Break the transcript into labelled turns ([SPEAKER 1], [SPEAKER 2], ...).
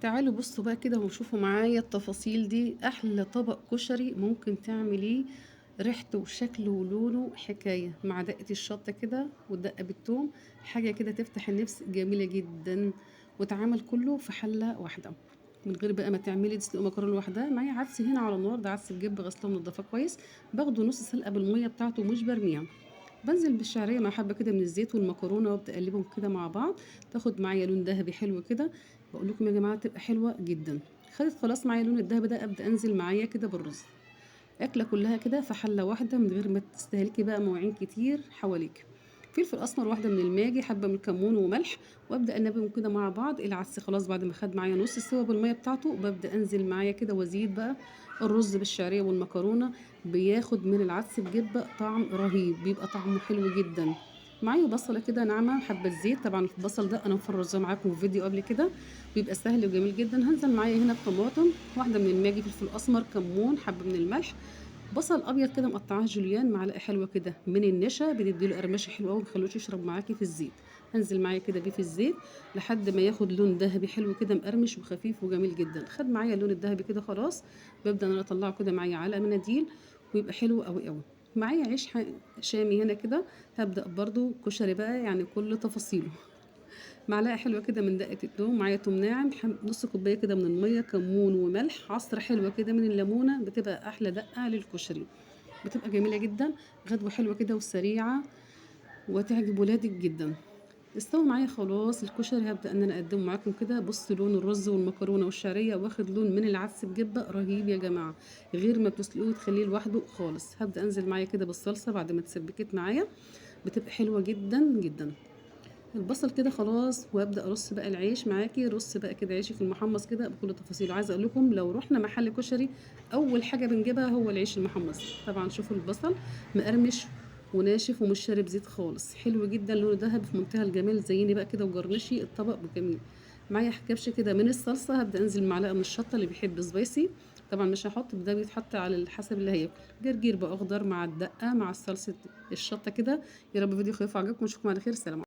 [SPEAKER 1] تعالوا بصوا بقى كده وشوفوا معايا التفاصيل دي. احلى طبق كشري ممكن تعمليه، ريحته وشكله ولونه حكاية مع دقة الشطة كده والدقة بالثوم، حاجة كده تفتح النفس، جميلة جدا. وتعامل كله في حلة واحدة من غير بقى ما تعملي تسلقي مكرونه لوحدها. معايا عدس هنا على النار، ده عدس بجيب غسله ومنضفاه كويس، باخده نص سلقه بالميه بتاعته مش برميها. بنزل بالشعريه مع حبه كده من الزيت والمكرونه وابدا اقلبهم كده مع بعض، تاخد معايا لون ذهبي حلو كده. بقول لكم يا جماعه تبقى حلوه جدا. خدت خلاص معايا اللون الذهبي ده، ابدا انزل معايا كده بالرز. اكله كلها كده في حله واحده من غير ما تستهلكي بقى مواعين كتير حواليك. فلفل اسمر واحده من الماجي، حبه من الكمون وملح، وابدا انبهم كده مع بعض. العدس خلاص بعد ما خد معايا نص سوا بالميه بتاعته، ببدا انزل معايا كده وازيد بقى الرز بالشعريه والمكرونه. بياخد من العدس بجبه طعم رهيب، بيبقى طعمه حلو جدا. معايا بصله كده ناعمه، حبه زيت، طبعا البصل ده انا مفرزاه معاكم في فيديو قبل كده، بيبقى سهل وجميل جدا. هنزل معايا هنا بطماطم، واحده من الماجي، فلفل اسمر، كمون، حبه من الملح، بصل ابيض كده مقطعاه جوليان، معلقه حلوه كده من النشا بتديله قرمشه حلوه قوي، مخلوش يشرب معاكي في الزيت. هنزل معايا كده بيه في الزيت لحد ما ياخد لون ذهبي حلو كده، مقرمش وخفيف وجميل جدا. خد معايا اللون الذهبي كده خلاص، ببدا انا اطلعه كده معايا على مناديل، ويبقى حلو قوي قوي. معايا عيش شامي هنا كده، هبدا برضو كشري بقى يعني كل تفاصيله. معلقه حلوه كده من دقه الثوم، معايا توم ناعم، نص كوبايه كده من الميه، كمون وملح، عصره حلوه كده من الليمونه، بتبقى احلى دقه للكشري، بتبقى جميله جدا. غدوه حلوه كده وسريعه وتعجب ولادك جدا. استوى معايا خلاص الكشري، هبدا ان انا اقدمه معاكم كده. بص لون الرز والمكرونه والشعريه واخد لون من العدس بجبه رهيب يا جماعه، غير ما بتسلقوه تخليه لوحده خالص. هبدا انزل معايا كده بالصلصه بعد ما اتسبكت معايا، بتبقى حلوه جدا جدا. البصل كده خلاص، وابدا ارص بقى العيش معاكي، رص بقى كده عيشك المحمص كده بكل تفاصيله. عايزه اقول لكم لو رحنا محل كشري اول حاجه بنجيبها هو العيش المحمص. طبعا شوفوا البصل مقرمش وناشف ومش شارب زيت خالص، حلو جدا، لونه ذهبي في منتهى الجمال. زيني بقى كده وجرنشي الطبق بجميل. معايا كبشه كده من الصلصه، هبدا انزل معلقه من الشطه اللي بيحب سبايسي، طبعا مش هحط، ده بيتحط على حسب اللي هياكل. جرجير بقى اخضر مع الدقه مع الصلصه الشطه كده. يا رب فيديو خفيف عجبكم، اشوفكم على خير، سلام.